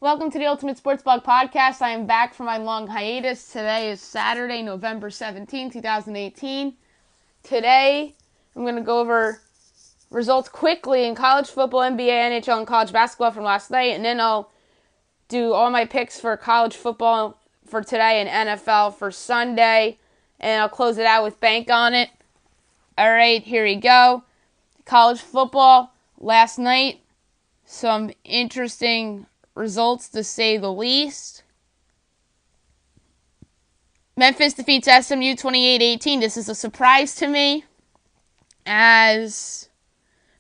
Welcome to the Ultimate Sports Blog Podcast. I am back from my long hiatus. Today is Saturday, November 17, 2018. Today, I'm going to go over results quickly in college football, NBA, NHL, and college basketball from last night, and then I'll do all my picks for college football for today and NFL for Sunday, and I'll close it out with bank on it. All right, here we go. College football last night, some interesting results to say the least. Memphis defeats SMU 28-18. This is a surprise to me, as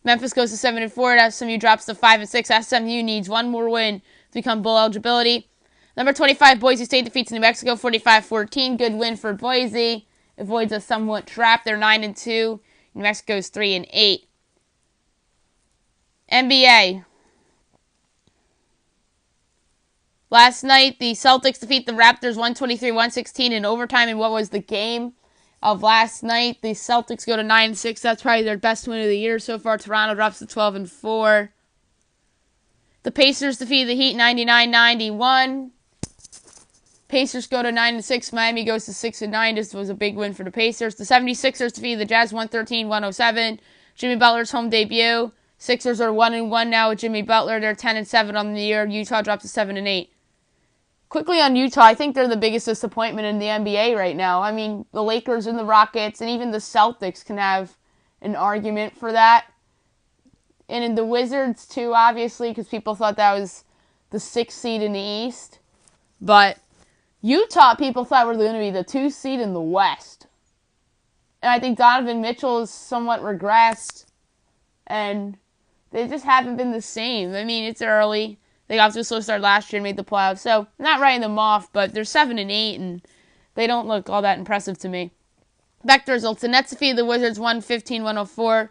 Memphis goes to 7-4 and SMU drops to 5-6. SMU needs one more win to become bowl eligibility. Number 25, Boise State defeats New Mexico 45-14. Good win for Boise. Avoids a somewhat trap. They're 9-2. New Mexico's 3-8. NBA. Last night, the Celtics defeat the Raptors 123-116 in overtime in what was the game of last night. The Celtics go to 9-6. That's probably their best win of the year so far. Toronto drops to 12-4. The Pacers defeat the Heat 99-91. Pacers go to 9-6. Miami goes to 6-9. This was a big win for the Pacers. The 76ers defeat the Jazz 113-107. Jimmy Butler's home debut. Sixers are 1-1 now with Jimmy Butler. They're 10-7 on the year. Utah drops to 7-8. Quickly on Utah, I think they're the biggest disappointment in the NBA right now. I mean, the Lakers and the Rockets and even the Celtics can have an argument for that. And in the Wizards, too, obviously, because people thought that was the 6th seed in the East. But Utah, people thought were going to be the 2nd seed in the West. And I think Donovan Mitchell has somewhat regressed. And they just haven't been the same. I mean, it's early. They got to a slow start last year and made the playoffs. So, not writing them off, but they're 7-8, and they don't look all that impressive to me. Back to results. The Nets defeated the Wizards 115-104.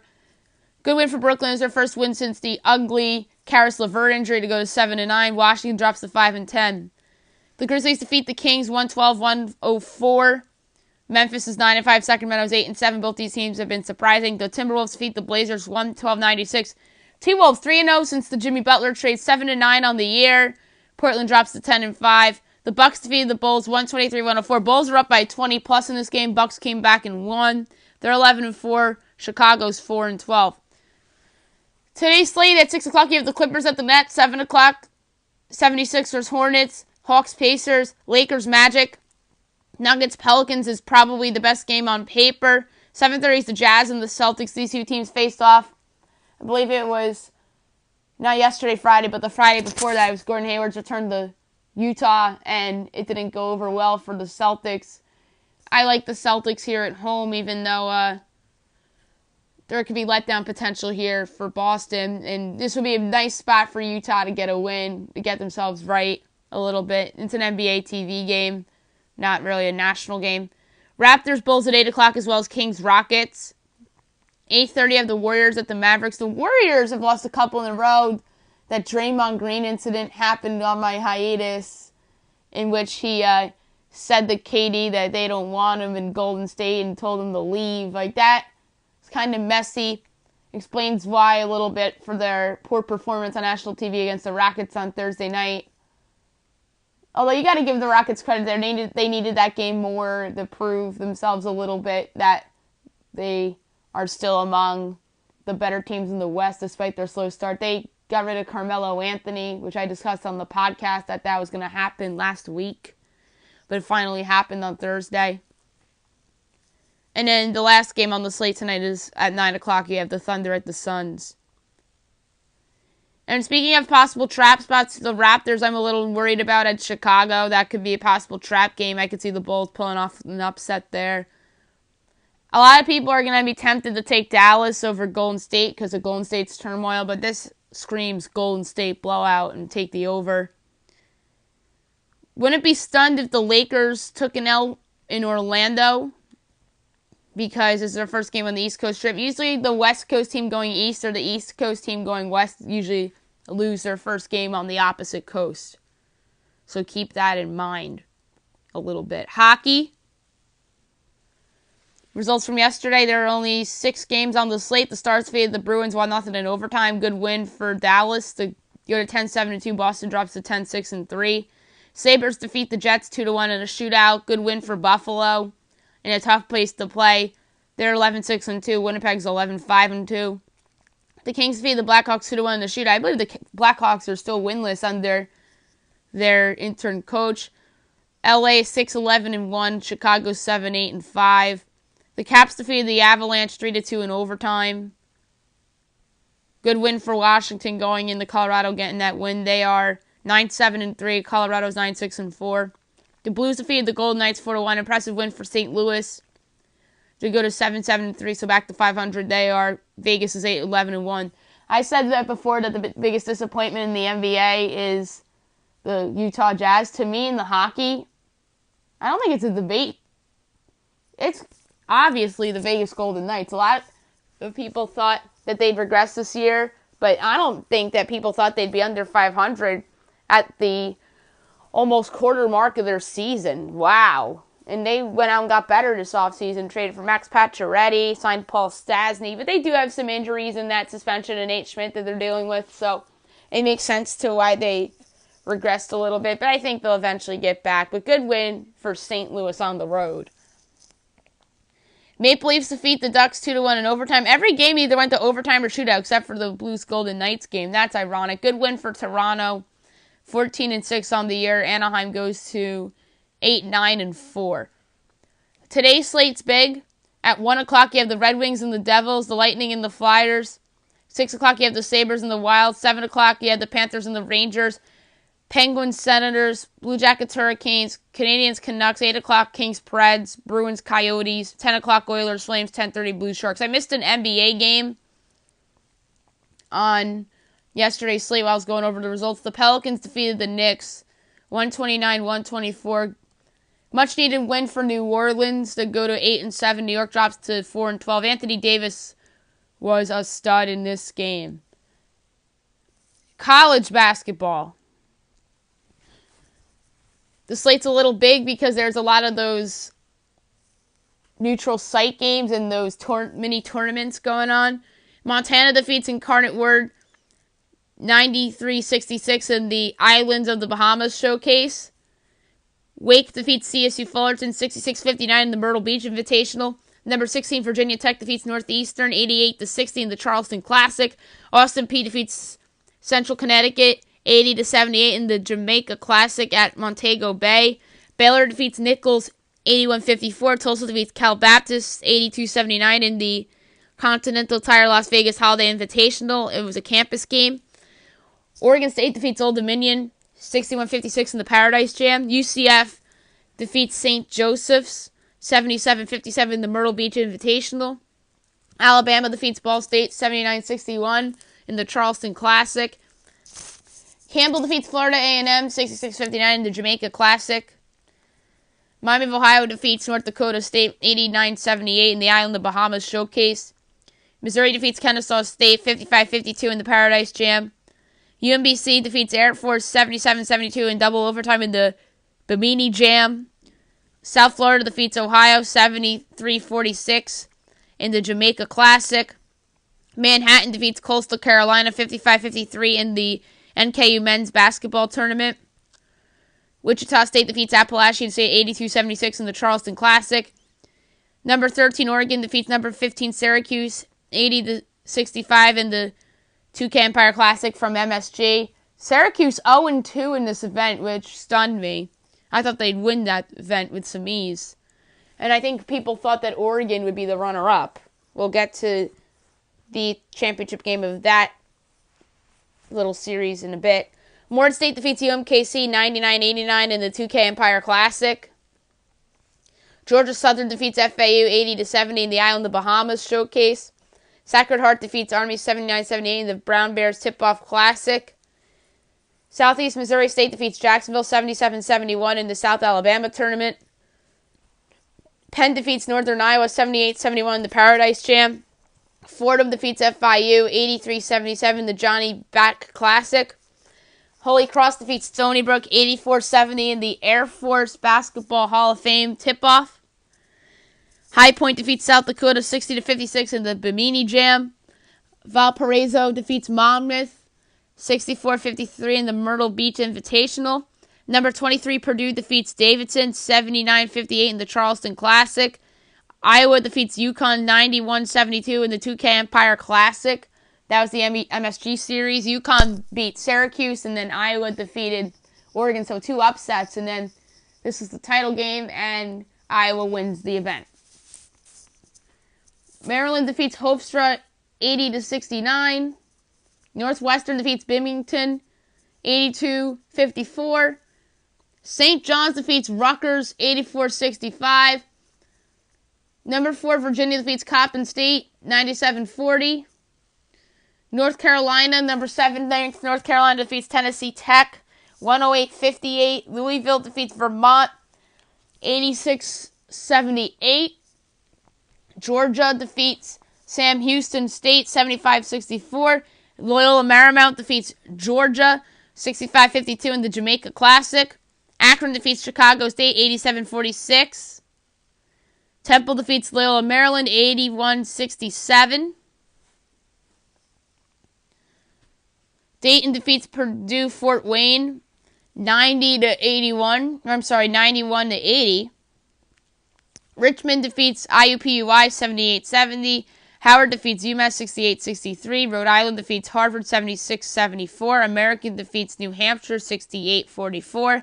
Good win for Brooklyn. It's their first win since the ugly Karis LeVert injury to go to 7-9. Washington drops to 5-10. The Grizzlies defeat the Kings 112-104. Memphis is 9-5. Sacramento's 8-7. Both these teams have been surprising. The Timberwolves defeat the Blazers 112-96. T-Wolves 3-0 since the Jimmy Butler trade, 7-9 on the year. Portland drops to 10-5. The Bucks defeated the Bulls 123-104. Bulls are up by 20+ in this game. Bucks came back and won. They're 11-4. Chicago's 4-12. Today's slate at 6 o'clock, you have the Clippers at the Nets. 7 o'clock, 76ers, Hornets, Hawks, Pacers, Lakers, Magic. Nuggets, Pelicans is probably the best game on paper. 7:30 is the Jazz and the Celtics. These two teams faced off. I believe it was not yesterday, Friday, but the Friday before that. It was Gordon Hayward's return to Utah, and it didn't go over well for the Celtics. I like the Celtics here at home, even though there could be letdown potential here for Boston. And this would be a nice spot for Utah to get a win, to get themselves right a little bit. It's an NBA TV game, not really a national game. Raptors, Bulls at 8 o'clock, as well as Kings, Rockets. 8:30 have the Warriors at the Mavericks. The Warriors have lost a couple in a row. That Draymond Green incident happened on my hiatus, in which he said to KD that they don't want him in Golden State and told him to leave. Like, that it's kind of messy. Explains why a little bit for their poor performance on national TV against the Rockets on Thursday night. Although you got to give the Rockets credit there. They needed that game more to prove themselves a little bit that they are still among the better teams in the West despite their slow start. They got rid of Carmelo Anthony, which I discussed on the podcast that was going to happen last week. But it finally happened on Thursday. And then the last game on the slate tonight is at 9 o'clock. You have the Thunder at the Suns. And speaking of possible trap spots, the Raptors I'm a little worried about at Chicago. That could be a possible trap game. I could see the Bulls pulling off an upset there. A lot of people are going to be tempted to take Dallas over Golden State because of Golden State's turmoil, but this screams Golden State blowout and take the over. Wouldn't be stunned if the Lakers took an L in Orlando because it's their first game on the East Coast trip. Usually the West Coast team going east or the East Coast team going west usually lose their first game on the opposite coast. So keep that in mind a little bit. Hockey. Results from yesterday, there are only 6 games on the slate. The Stars defeated the Bruins 1-0 in overtime. Good win for Dallas. The go to 10-7-2. Boston drops to 10-6-3. Sabres defeat the Jets 2-1 in a shootout. Good win for Buffalo in a tough place to play. They're 11-6-2. Winnipeg's 11-5-2. The Kings defeat the Blackhawks 2-1 in the shootout. I believe the Blackhawks are still winless under their intern coach. LA 6-11-1. Chicago 7-8-5. The Caps defeated the Avalanche 3-2 in overtime. Good win for Washington going into Colorado, getting that win. They are 9-7-3. Colorado's 9-6-4. The Blues defeated the Golden Knights 4-1. Impressive win for St. Louis. They go to 7-7-3, so back to 500 they are. Vegas is 8-11-1. I said that before, that the biggest disappointment in the NBA is the Utah Jazz. To me, in the hockey, I don't think it's a debate. It's obviously the Vegas Golden Knights. A lot of people thought that they'd regress this year, but I don't think that people thought they'd be under 500 at the almost quarter mark of their season. Wow. And they went out and got better this offseason, traded for Max Pacioretty, signed Paul Stastny, but they do have some injuries in that suspension and Nate Schmidt that they're dealing with, so it makes sense to why they regressed a little bit, but I think they'll eventually get back. But good win for St. Louis on the road. Maple Leafs defeat the Ducks 2-1 in overtime. Every game either went to overtime or shootout, except for the Blues Golden Knights game. That's ironic. Good win for Toronto, 14-6 on the year. Anaheim goes to 8-9-4. Today's slate's big. At 1 o'clock, you have the Red Wings and the Devils, the Lightning and the Flyers. 6 o'clock, you have the Sabres and the Wild. 7 o'clock, you have the Panthers and the Rangers. Penguins, Senators, Blue Jackets, Hurricanes, Canadians, Canucks. 8 o'clock, Kings, Preds, Bruins, Coyotes. 10 o'clock, Oilers, Flames. 10:30, Blues, Sharks. I missed an NBA game on yesterday's slate while I was going over the results. The Pelicans defeated the Knicks 129-124. Much needed win for New Orleans to go to 8-7. New York drops to 4-12. Anthony Davis was a stud in this game. College basketball. The slate's a little big because there's a lot of those neutral site games and those mini tournaments going on. Montana defeats Incarnate Word 93-66 in the Islands of the Bahamas showcase. Wake defeats CSU Fullerton 66-59 in the Myrtle Beach Invitational. Number 16 Virginia Tech defeats Northeastern 88-60 in the Charleston Classic. Austin Peay defeats Central Connecticut 80-78 in the Jamaica Classic at Montego Bay. Baylor defeats Nichols 81-54. Tulsa defeats Cal Baptist 82-79 in the Continental Tire Las Vegas Holiday Invitational. It was a campus game. Oregon State defeats Old Dominion 61-56 in the Paradise Jam. UCF defeats St. Joseph's 77-57 in the Myrtle Beach Invitational. Alabama defeats Ball State 79-61 in the Charleston Classic. Campbell defeats Florida A&M 66-59 in the Jamaica Classic. Miami of Ohio defeats North Dakota State 89-78 in the Island of Bahamas Showcase. Missouri defeats Kennesaw State 55-52 in the Paradise Jam. UMBC defeats Air Force 77-72 in double overtime in the Bimini Jam. South Florida defeats Ohio 73-46 in the Jamaica Classic. Manhattan defeats Coastal Carolina 55-53 in the NKU Men's Basketball Tournament. Wichita State defeats Appalachian State 82-76 in the Charleston Classic. Number 13 Oregon defeats number 15 Syracuse 80-65 in the 2K Empire Classic from MSG. Syracuse 0-2 in this event, which stunned me. I thought they'd win that event with some ease. And I think people thought that Oregon would be the runner-up. We'll get to the championship game of that little series in a bit. Morehead State defeats UMKC 99-89 in the 2K Empire Classic. Georgia Southern defeats FAU 80-70 in the Island of Bahamas Showcase. Sacred Heart defeats Army 79-78 in the Brown Bears Tip-Off Classic. Southeast Missouri State defeats Jacksonville 77-71 in the South Alabama Tournament. Penn defeats Northern Iowa 78-71 in the Paradise Jam. Fordham defeats FIU 83-77 in the Johnny Back Classic. Holy Cross defeats Stony Brook 84-70 in the Air Force Basketball Hall of Fame Tip-Off. High Point defeats South Dakota 60-56 in the Bimini Jam. Valparaiso defeats Monmouth 64-53 in the Myrtle Beach Invitational. Number 23, Purdue defeats Davidson 79-58 in the Charleston Classic. Iowa defeats UConn 91-72 in the 2K Empire Classic. That was the MSG series. UConn beat Syracuse, and then Iowa defeated Oregon, so 2 upsets. And then this is the title game, and Iowa wins the event. Maryland defeats Hofstra 80-69. Northwestern defeats Binghamton 82-54. St. John's defeats Rutgers 84-65. Number 4, Virginia defeats Coppin State 97-40. North Carolina, number 7 ranked North Carolina defeats Tennessee Tech 108-58. Louisville defeats Vermont 86-78. Georgia defeats Sam Houston State 75-64. Loyola Marymount defeats Georgia 65-52 in the Jamaica Classic. Akron defeats Chicago State 87-46. Temple defeats Loyola Maryland 81-67. Dayton defeats Purdue Fort Wayne 91-80. Richmond defeats IUPUI 78-70. Howard defeats UMass 68-63. Rhode Island defeats Harvard 76-74. American defeats New Hampshire 68-44.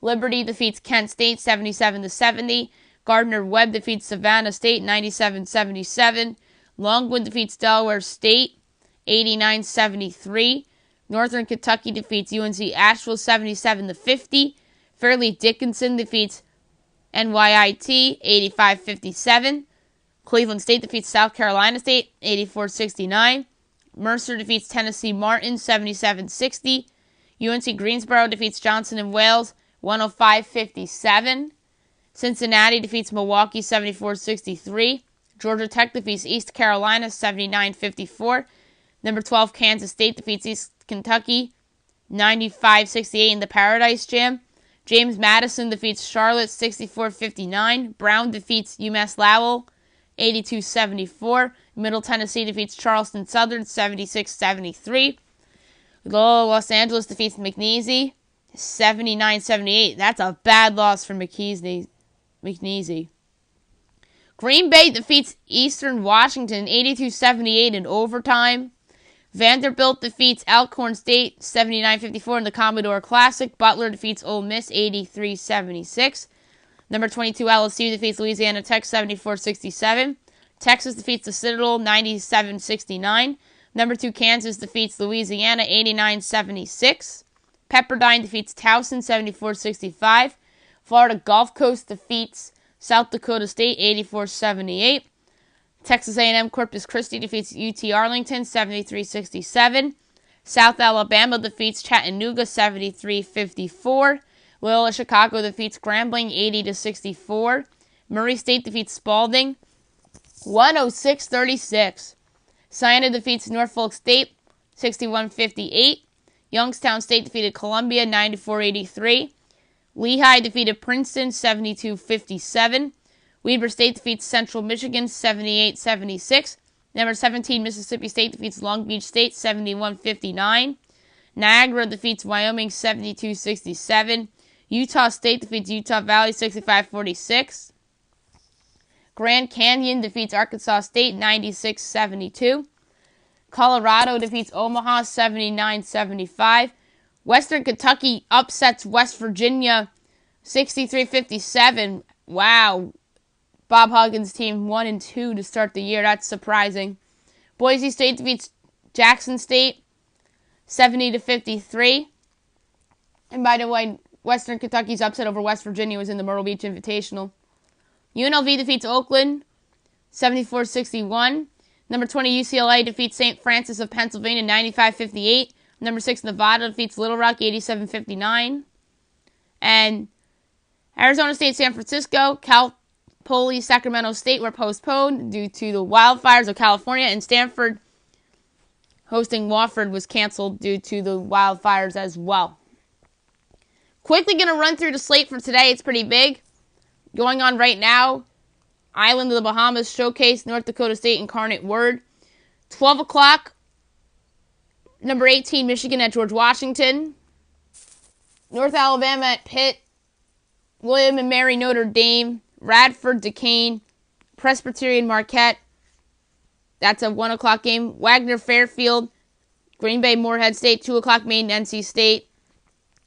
Liberty defeats Kent State 77-70. Gardner-Webb defeats Savannah State 97-77. Longwood defeats Delaware State 89-73. Northern Kentucky defeats UNC Asheville 77-50. Fairleigh Dickinson defeats NYIT 85-57. Cleveland State defeats South Carolina State 84-69. Mercer defeats Tennessee Martin 77-60. UNC Greensboro defeats Johnson & Wales 105-57. Cincinnati defeats Milwaukee 74-63. Georgia Tech defeats East Carolina 79-54. Number 12 Kansas State defeats East Kentucky 95-68 in the Paradise Jam. James Madison defeats Charlotte 64-59. Brown defeats UMass Lowell 82-74. Middle Tennessee defeats Charleston Southern 76-73. Los Angeles defeats McNeese 79-78. That's a bad loss for McNeese. Green Bay defeats Eastern Washington 82-78 in overtime. Vanderbilt defeats Alcorn State 79-54 in the Commodore Classic. Butler defeats Ole Miss 83-76. Number 22 LSU defeats Louisiana Tech 74-67. Texas defeats the Citadel 97-69. Number 2 Kansas defeats Louisiana 89-76. Pepperdine defeats Towson 74-65. Florida Gulf Coast defeats South Dakota State 84-78. Texas A&M Corpus Christi defeats UT Arlington 73-67. South Alabama defeats Chattanooga 73-54. Loyola Chicago defeats Grambling 80-64. Murray State defeats Spalding 106-36. Siena defeats Norfolk State 61-58. Youngstown State defeated Columbia 94-83. Lehigh defeated Princeton 72-57. Weber State defeats Central Michigan 78-76. Number 17 Mississippi State defeats Long Beach State 71-59. Niagara defeats Wyoming 72-67. Utah State defeats Utah Valley 65-46. Grand Canyon defeats Arkansas State 96-72. Colorado defeats Omaha 79-75. Western Kentucky upsets West Virginia 63-57. Wow. Bob Huggins' team 1-2 to start the year. That's surprising. Boise State defeats Jackson State 70-53. And by the way, Western Kentucky's upset over West Virginia was in the Myrtle Beach Invitational. UNLV defeats Oakland 74-61. Number 20 UCLA defeats St. Francis of Pennsylvania 95-58. Number 6 Nevada defeats Little Rock 87-59. And Arizona State, San Francisco, Cal Poly, Sacramento State were postponed due to the wildfires of California, and Stanford hosting Wofford was canceled due to the wildfires as well. Quickly going to run through the slate for today. It's pretty big. Going on right now, Island of the Bahamas Showcase, North Dakota State Incarnate Word. 12 o'clock, Number 18, Michigan at George Washington. North Alabama at Pitt. William and Mary, Notre Dame. Radford, Duquesne. Presbyterian, Marquette. That's a 1 o'clock game. Wagner, Fairfield. Green Bay, Morehead State. 2 o'clock, Maine, NC State.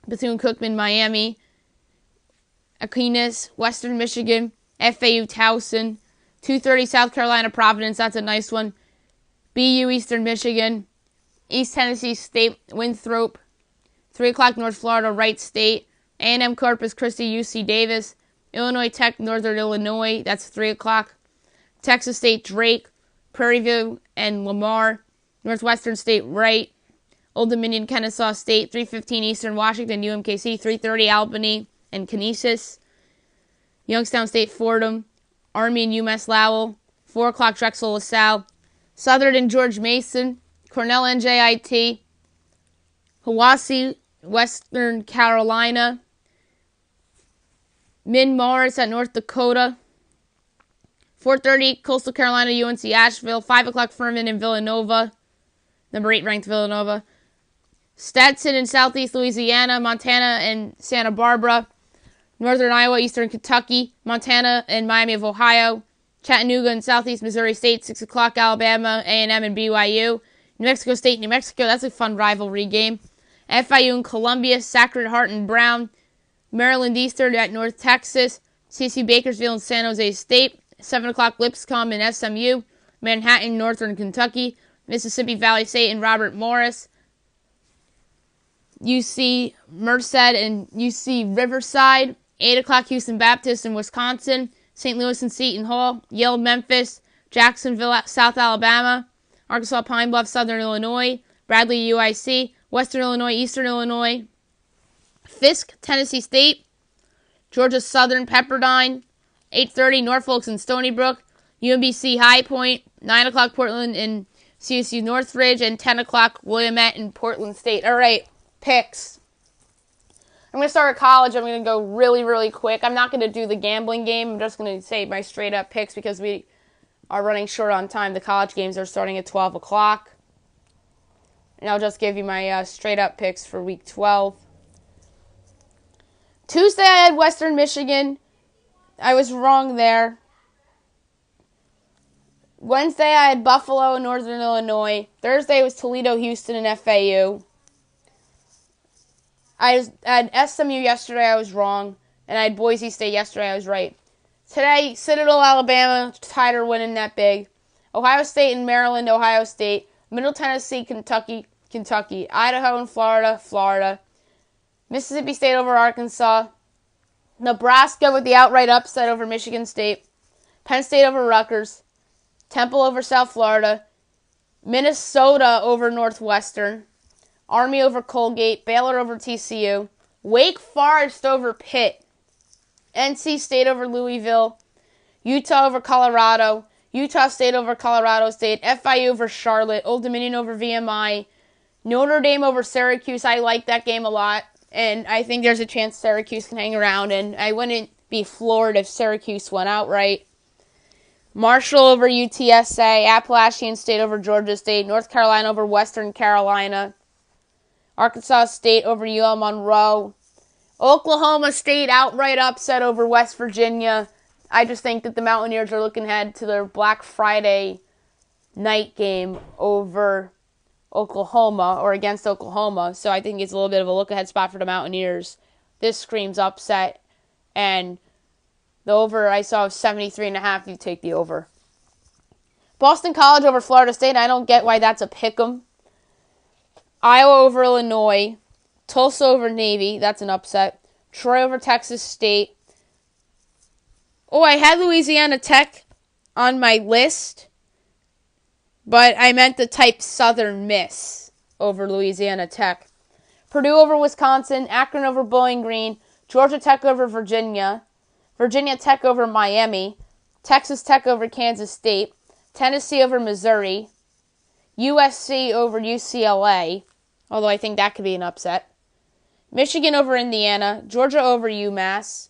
Bethune-Cookman, Miami. Aquinas, Western Michigan. FAU, Towson. 2:30, South Carolina, Providence. That's a nice one. BU, Eastern Michigan. East Tennessee State, Winthrop. 3 o'clock, North Florida, Wright State. A&M Corpus Christi, UC Davis. Illinois Tech, Northern Illinois. That's 3 o'clock. Texas State, Drake. Prairie View and Lamar. Northwestern State, Wright. Old Dominion, Kennesaw State. 3:15, Eastern Washington, UMKC. 3:30, Albany and Canisius. Youngstown State, Fordham. Army and UMass Lowell. 4 o'clock, Drexel, LaSalle. Southern and George Mason. Cornell, NJIT. Hiwassee, Western Carolina. Min Morris at North Dakota. 4:30, Coastal Carolina, UNC Asheville. 5 o'clock, Furman and Villanova. Number 8 ranked Villanova. Stetson in Southeast Louisiana. Montana and Santa Barbara. Northern Iowa, Eastern Kentucky. Montana and Miami of Ohio. Chattanooga and Southeast Missouri State. 6 o'clock, Alabama, A&M and BYU. New Mexico State, New Mexico. That's a fun rivalry game. FIU and Columbia. Sacred Heart and Brown. Maryland Eastern at North Texas. CC Bakersfield and San Jose State. 7 o'clock, Lipscomb and SMU. Manhattan, Northern Kentucky. Mississippi Valley State and Robert Morris. UC Merced and UC Riverside. 8 o'clock, Houston Baptist in Wisconsin. St. Louis and Seton Hall. Yale, Memphis. Jacksonville, South Alabama. Arkansas, Pine Bluff, Southern Illinois. Bradley, UIC. Western Illinois, Eastern Illinois. Fisk, Tennessee State. Georgia Southern, Pepperdine. 8:30, Norfolk and Stony Brook. UMBC, High Point. 9 o'clock, Portland and CSU Northridge. And 10 o'clock, Willamette and Portland State. All right, picks. I'm going to start at college. I'm going to go really, really quick. I'm not going to do the gambling game. I'm just going to say my straight-up picks because we are running short on time. The college games are starting at 12 o'clock. And I'll just give you my straight-up picks for Week 12. Tuesday, I had Western Michigan. I was wrong there. Wednesday, I had Buffalo and Northern Illinois. Thursday was Toledo, Houston, and FAU. I had SMU yesterday, I was wrong. And I had Boise State yesterday, I was right. Today, Citadel, Alabama, tied or winning that big. Ohio State and Maryland, Ohio State. Middle Tennessee, Kentucky. Idaho and Florida. Mississippi State over Arkansas. Nebraska with the outright upset over Michigan State. Penn State over Rutgers. Temple over South Florida. Minnesota over Northwestern. Army over Colgate. Baylor over TCU. Wake Forest over Pitt. NC State over Louisville. Utah over Colorado. Utah State over Colorado State. FIU over Charlotte. Old Dominion over VMI. Notre Dame over Syracuse. I like that game a lot. And I think there's a chance Syracuse can hang around. And I wouldn't be floored if Syracuse went outright. Marshall over UTSA. Appalachian State over Georgia State. North Carolina over Western Carolina. Arkansas State over UL Monroe. Oklahoma State outright upset over West Virginia. I just think that the Mountaineers are looking ahead to their Black Friday night game over Oklahoma, or against Oklahoma. So I think it's a little bit of a look-ahead spot for the Mountaineers. This screams upset. And the over I saw was 73.5. You take the over. Boston College over Florida State. I don't get why that's a pick'em. Iowa over Illinois. Tulsa over Navy. That's an upset. Troy over Texas State. Oh, I had Louisiana Tech on my list, but I meant to type Southern Miss over Louisiana Tech. Purdue over Wisconsin. Akron over Bowling Green. Georgia Tech over Virginia. Virginia Tech over Miami. Texas Tech over Kansas State. Tennessee over Missouri. USC over UCLA, although I think that could be an upset. Michigan over Indiana. Georgia over UMass.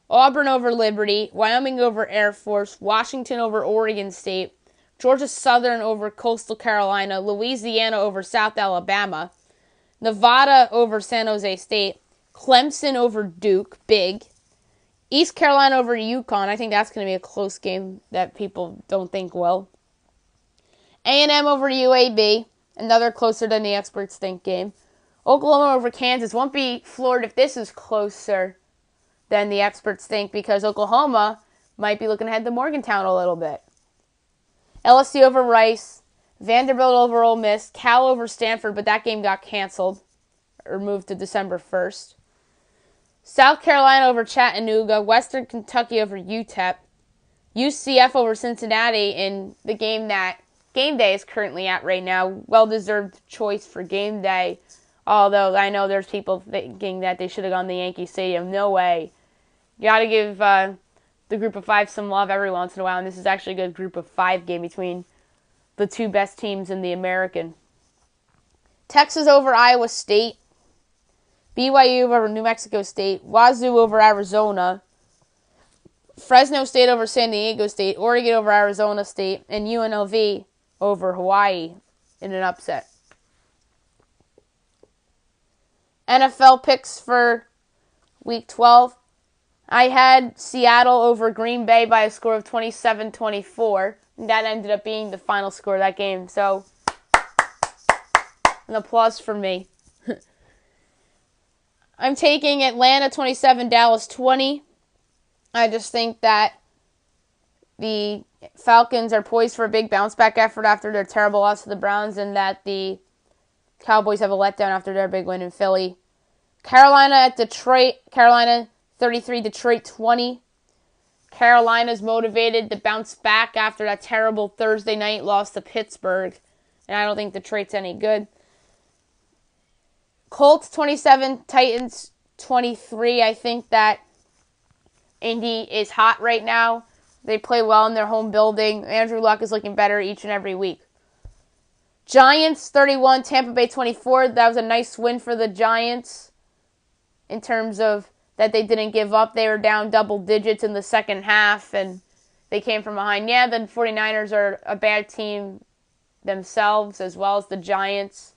Auburn over Liberty. Wyoming over Air Force. Washington over Oregon State. Georgia Southern over Coastal Carolina. Louisiana over South Alabama. Nevada over San Jose State. Clemson over Duke, big. East Carolina over UConn. I think that's going to be a close game that people don't think will. A&M over UAB, another closer than the experts think game. Oklahoma over Kansas. Won't be floored if this is closer than the experts think because Oklahoma might be looking ahead to Morgantown a little bit. LSU over Rice. Vanderbilt over Ole Miss. Cal over Stanford, but that game got canceled or moved to December 1st. South Carolina over Chattanooga. Western Kentucky over UTEP. UCF over Cincinnati in the game that Game Day is currently at right now. Well-deserved choice for Game Day. Although I know there's people thinking that they should have gone to Yankee Stadium. No way. You got to give the group of five some love every once in a while. And this is actually a good group of five game between the two best teams in the American. Texas over Iowa State. BYU over New Mexico State. Wazoo over Arizona. Fresno State over San Diego State. Oregon over Arizona State. And UNLV over Hawaii in an upset. NFL picks for Week 12. I had Seattle over Green Bay by a score of 27-24. And that ended up being the final score of that game. So, an applause for me. I'm taking Atlanta 27, Dallas 20. I just think that the Falcons are poised for a big bounce-back effort after their terrible loss to the Browns, and that the Cowboys have a letdown after their big win in Philly. Carolina at Detroit. Carolina 33, Detroit 20. Carolina's motivated to bounce back after that terrible Thursday night loss to Pittsburgh, and I don't think Detroit's any good. Colts 27, Titans 23. I think that Indy is hot right now. They play well in their home building. Andrew Luck is looking better each and every week. Giants 31, Tampa Bay 24. That was a nice win for the Giants in terms of that they didn't give up. They were down double digits in the second half, and they came from behind. Yeah, the 49ers are a bad team themselves as well as the Giants.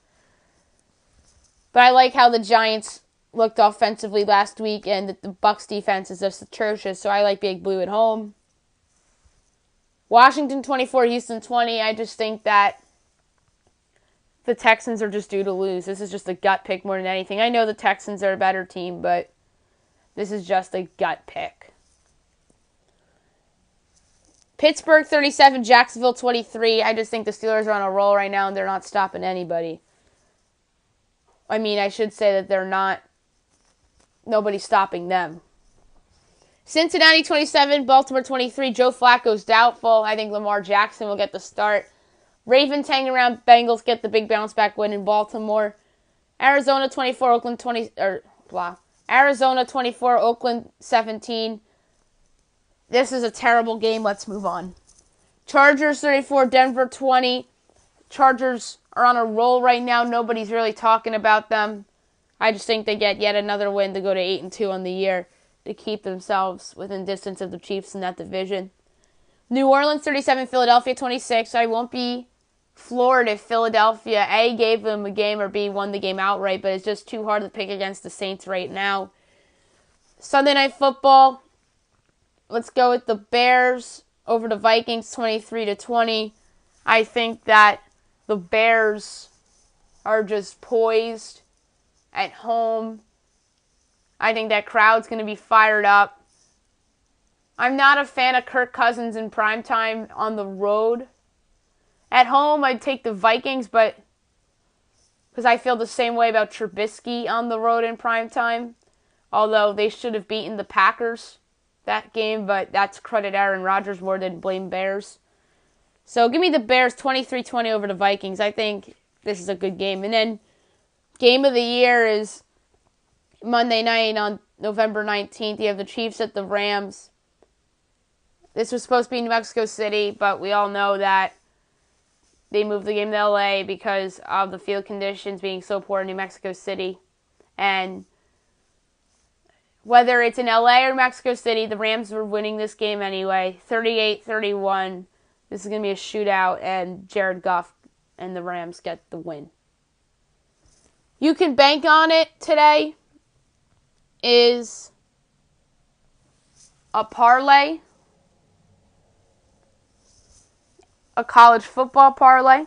But I like how the Giants looked offensively last week, and the Bucs defense is just atrocious, so I like Big Blue at home. Washington 24, Houston 20. I just think that the Texans are just due to lose. This is just a gut pick more than anything. I know the Texans are a better team, but this is just a gut pick. Pittsburgh 37, Jacksonville 23. I just think the Steelers are on a roll right now, and they're not stopping anybody. I mean, I should say that they're not. Nobody's stopping them. Cincinnati 27, Baltimore 23. Joe Flacco's doubtful. I think Lamar Jackson will get the start. Ravens hanging around. Bengals get the big bounce back win in Baltimore. Arizona 24, Oakland 20. Arizona 24, Oakland 17. This is a terrible game. Let's move on. Chargers 34, Denver 20. Chargers are on a roll right now. Nobody's really talking about them. I just think they get yet another win to go to 8-2 on the year to keep themselves within distance of the Chiefs in that division. New Orleans 37, Philadelphia 26. I won't be floored if Philadelphia A, gave them a game, or B, won the game outright, but it's just too hard to pick against the Saints right now. Sunday Night Football. Let's go with the Bears over the Vikings 23-20. I think that the Bears are just poised at home. I think that crowd's going to be fired up. I'm not a fan of Kirk Cousins in primetime on the road. At home, I'd take the Vikings, but because I feel the same way about Trubisky on the road in primetime. Although they should have beaten the Packers that game, but that's credit Aaron Rodgers more than blame Bears. So give me the Bears 23-20 over the Vikings. I think this is a good game. And then game of the year is Monday night on November 19th. You have the Chiefs at the Rams. This was supposed to be in New Mexico City, but we all know that they moved the game to LA because of the field conditions being so poor in New Mexico City. And whether it's in LA or Mexico City, the Rams were winning this game anyway. 38-31. This is going to be a shootout, and Jared Goff and the Rams get the win. You can bank on it today is a parlay, a college football parlay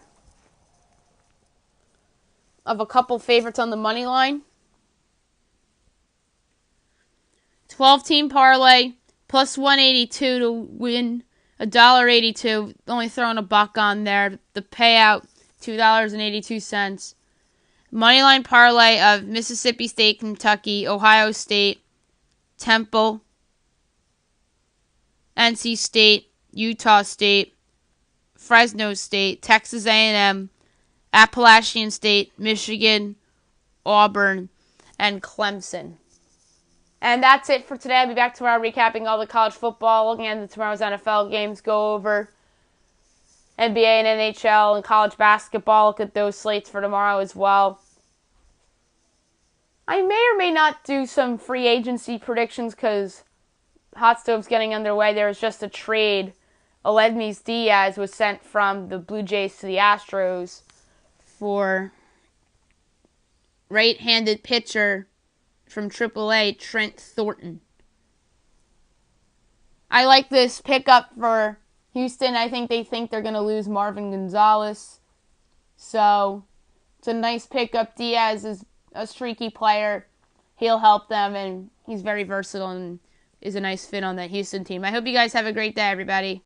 of a couple favorites on the money line. 12-team parlay plus 182 to win $1.82. Only throwing a buck on there. The payout $2.82. Moneyline parlay of Mississippi State, Kentucky, Ohio State, Temple, NC State, Utah State, Fresno State, Texas A&M, Appalachian State, Michigan, Auburn, and Clemson. And that's it for today. I'll be back tomorrow recapping all the college football, looking at tomorrow's NFL games, go over NBA and NHL and college basketball. Look at those slates for tomorrow as well. I may or may not do some free agency predictions because Hot Stove's getting underway. There was just a trade. Aledmys Diaz was sent from the Blue Jays to the Astros for right-handed pitcher from AAA, Trent Thornton. I like this pickup for Houston. I think they're going to lose Marvin Gonzalez. So it's a nice pickup. Diaz is a streaky player. He'll help them, and he's very versatile and is a nice fit on that Houston team. I hope you guys have a great day, everybody.